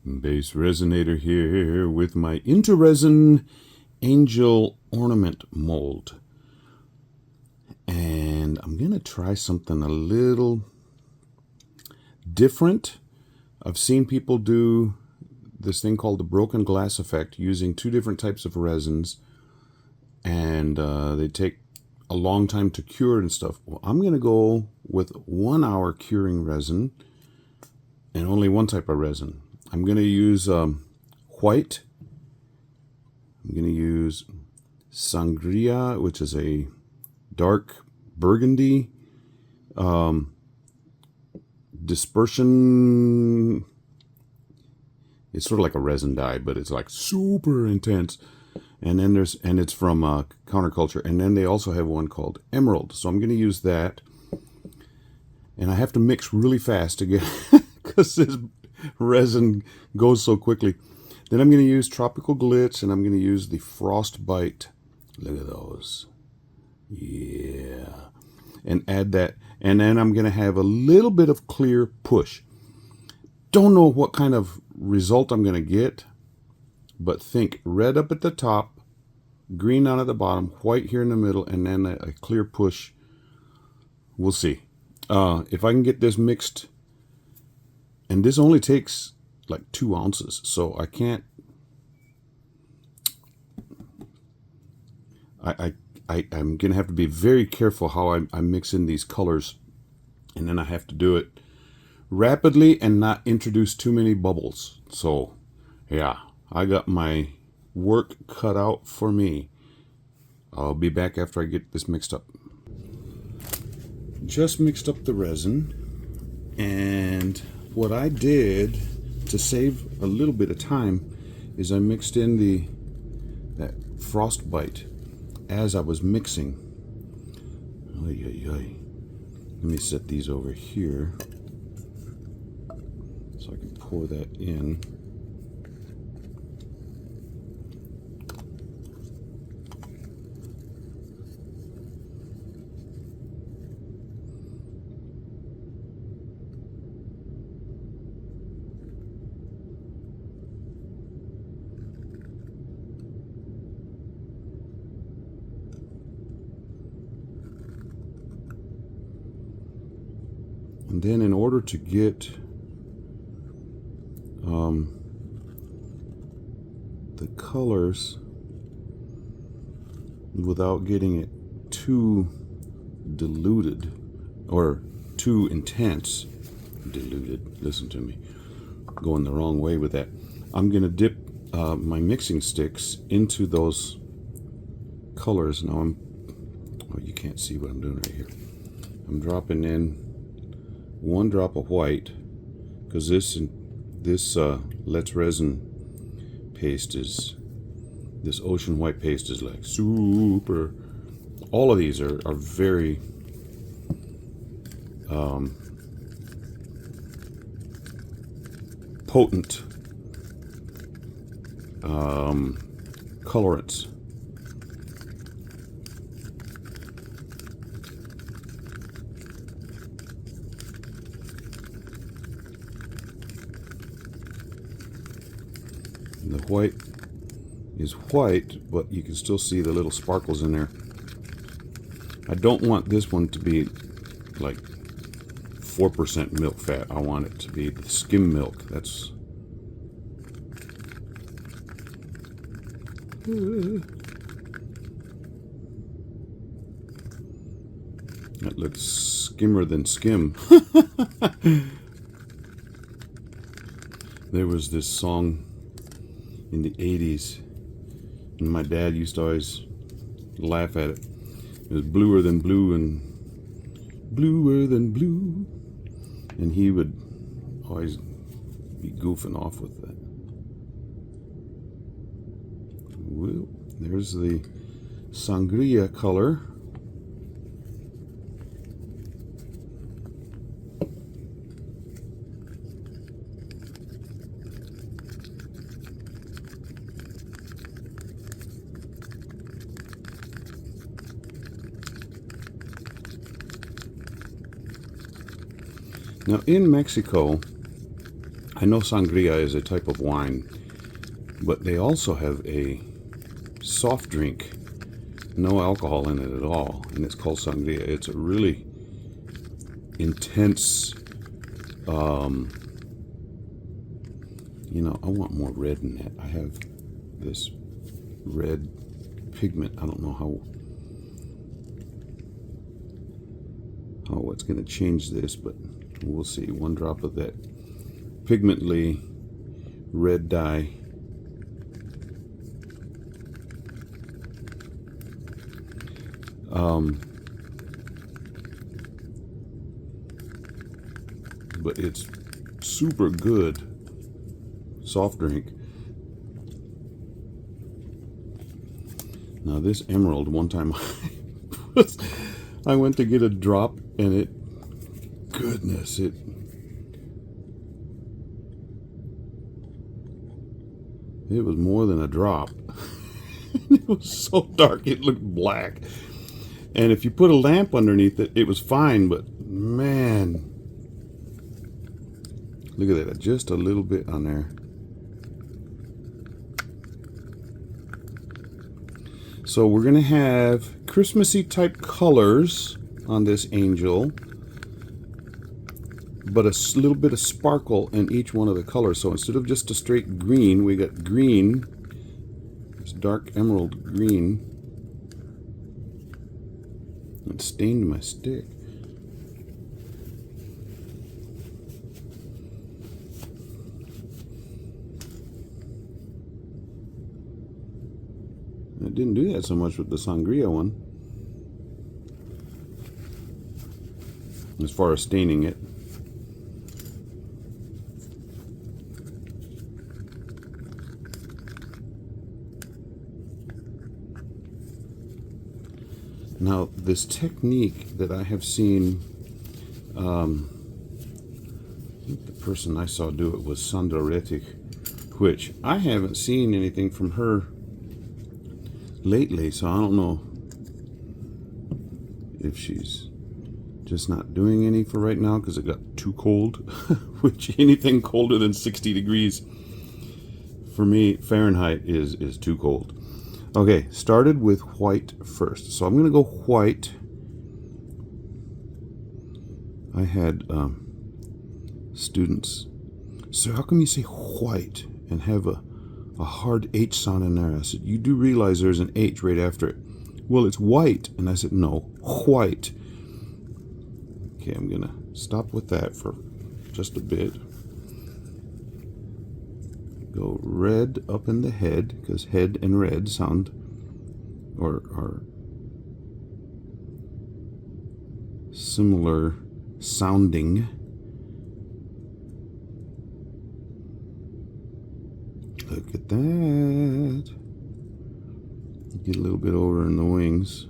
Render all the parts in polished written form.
BassResinator here with my IntoResin angel ornament mold. And I'm going to try something a little different. I've seen people do this thing called the broken glass effect using two different types of resins. And they take a long time to cure and stuff. Well, I'm going to go with 1 hour curing resin and only one type of resin. I'm going to use white. I'm going to use sangria, which is a dark burgundy dispersion. It's sort of like a resin dye, but it's like super intense. And then it's from Counterculture. And then they also have one called Emerald. So I'm going to use that. And I have to mix really fast to get, because this resin goes so quickly. Then I'm going to use Tropical Glitz, and I'm going to use the Frostbite. Look at those. Yeah. And add that. And then I'm going to have a little bit of clear push. Don't know what kind of result I'm going to get, but think red up at the top, green down at the bottom, white here in the middle, and then a clear push. We'll see. If I can get this mixed, and this only takes like 2 ounces, so I can't. I'm gonna have to be very careful how I mix in these colors, and then I have to do it rapidly and not introduce too many bubbles. So, yeah, I got my work cut out for me. I'll be back after I get this mixed up. Just mixed up the resin, and what I did to save a little bit of time is I mixed in that Frostbite as I was mixing. Oy, oy, oy. Let me set these over here so I can pour that in. And then in order to get the colors without getting it too diluted or too intense, listen to me, going the wrong way with that, I'm going to dip my mixing sticks into those colors. Now you can't see what I'm doing right here. I'm dropping in 1 drop of white, because this Let's Resin paste this ocean white paste is like super. All of these are very potent colorants. The white is white, but you can still see the little sparkles in there. I don't want this one to be like 4% milk fat. I want it to be the skim milk. That's that looks skimmer than skim. There was this song in the 80s, and my dad used to always laugh at it. It was bluer than blue and bluer than blue, and he would always be goofing off with that. Well, there's the sangria color. Now in Mexico, I know sangria is a type of wine, but they also have a soft drink, no alcohol in it at all, and it's called sangria. It's a really intense, you know, I want more red in that. I have this red pigment. I don't know how it's going to change this, but we'll see. One drop of that pigmently red dye. But it's super good soft drink. Now this emerald, one time I went to get a drop and it was more than a drop. It was so dark it looked black. And if you put a lamp underneath it, it was fine, but man, look at that, just a little bit on there. So we're going to have Christmassy type colors on this angel, but a little bit of sparkle in each one of the colors. So instead of just a straight green, we got green, this dark emerald green. It stained my stick. I didn't do that so much with the sangria one, as far as staining it. Now, this technique that I have seen, I think the person I saw do it was Sandra Rettig, which I haven't seen anything from her lately, so I don't know if she's just not doing any for right now because it got too cold, which anything colder than 60 degrees for me, Fahrenheit, is too cold. Okay, started with white first. So I'm going to go white. I had students, so how come you say white and have a hard H sound in there? I said, you do realize there's an H right after it. Well, it's white. And I said, no, white. Okay, I'm going to stop with that for just a bit. Go red up in the head, because head and red sound or are similar sounding. Look at that. Get a little bit over in the wings.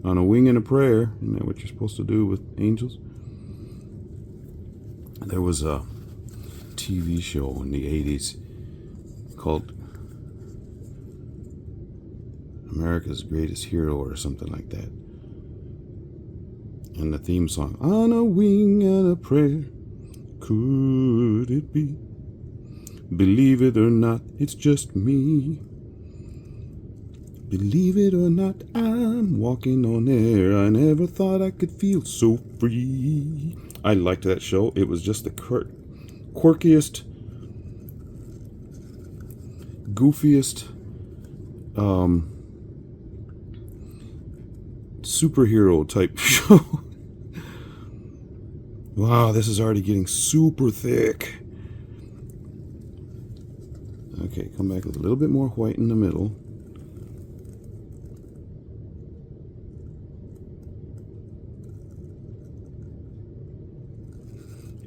On a wing and a prayer. Isn't that what you're supposed to do with angels? There was a TV show in the 80s called America's Greatest Hero or something like that. And the theme song, on a wing and a prayer, could it be? Believe it or not, it's just me. Believe it or not, I'm walking on air. I never thought I could feel so free. I liked that show. It was just the quirkiest, goofiest superhero type show. Wow, this is already getting super thick. Okay, come back with a little bit more white in the middle.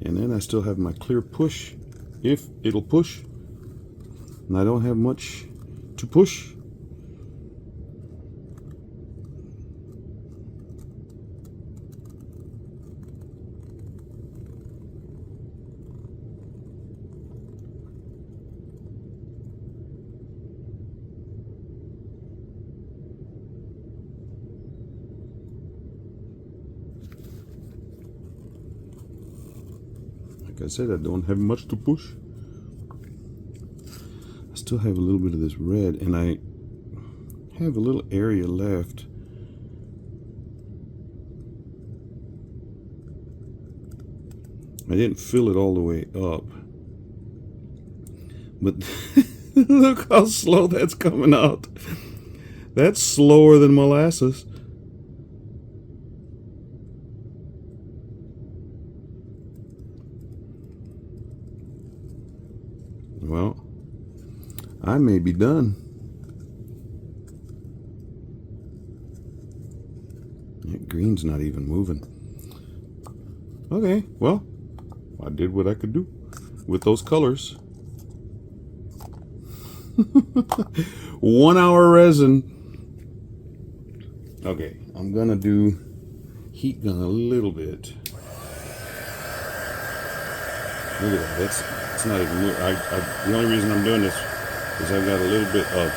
And then I still have my clear push, if it'll push. And I don't have much to push. Like I said, I don't have much to push. I still have a little bit of this red, and I have a little area left. I didn't fill it all the way up, but look how slow that's coming out. That's slower than molasses. Well, I may be done. That green's not even moving. Okay, well, I did what I could do with those colors. 1 hour resin. Okay, I'm gonna do heat gun a little bit. Look at that. It's not even. The only reason I'm doing this is I've got a little bit of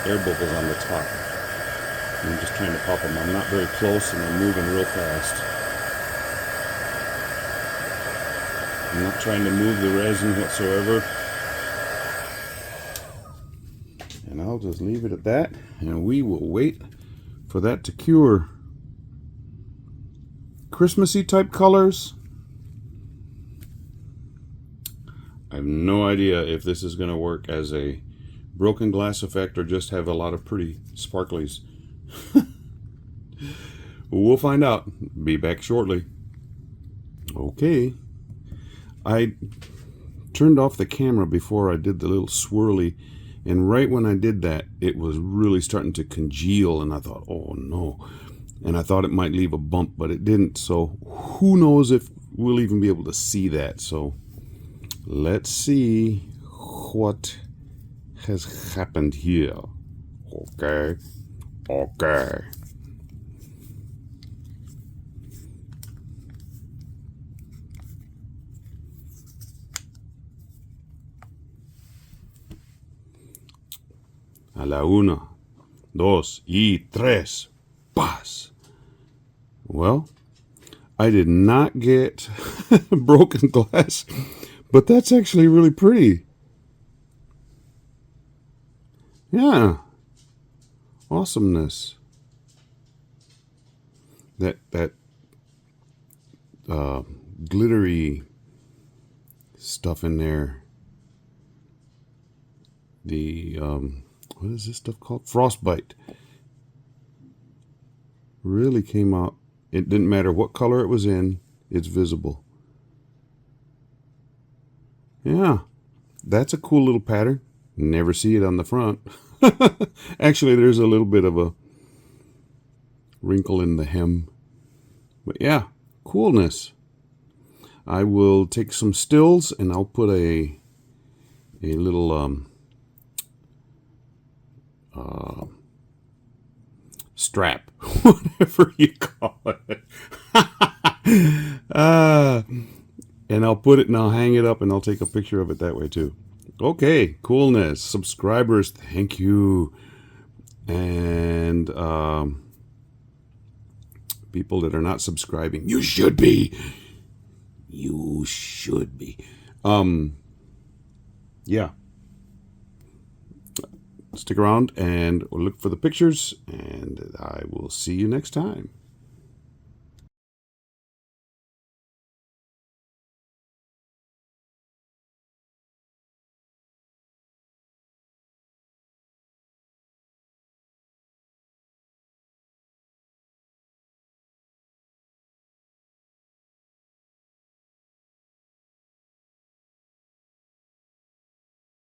air bubbles on the top. And I'm just trying to pop them. I'm not very close, and I'm moving real fast. I'm not trying to move the resin whatsoever. And I'll just leave it at that, and we will wait for that to cure. Christmassy type colors. I have no idea if this is going to work as a broken glass effect or just have a lot of pretty sparklies. We'll find out. Be back shortly. Okay. I turned off the camera before I did the little swirly, and right when I did that, it was really starting to congeal, and I thought, oh no. And I thought it might leave a bump, but it didn't. So who knows if we'll even be able to see that. So let's see what has happened here. Okay. Okay. A la 1, 2 y 3. Paz. Well, I did not get broken glass, but that's actually really pretty. Yeah. Awesomeness. That glittery stuff in there. The what is this stuff called? Frostbite. Really came out. It didn't matter what color it was in, it's visible. Yeah, that's a cool little pattern. Never see it on the front. Actually, there's a little bit of a wrinkle in the hem. But yeah, coolness. I will take some stills and I'll put a little strap, whatever you call it. And I'll put it and I'll hang it up and I'll take a picture of it that way too. Okay, coolness. Subscribers, thank you. And people that are not subscribing, you should be. You should be. Yeah. Stick around and look for the pictures, and I will see you next time.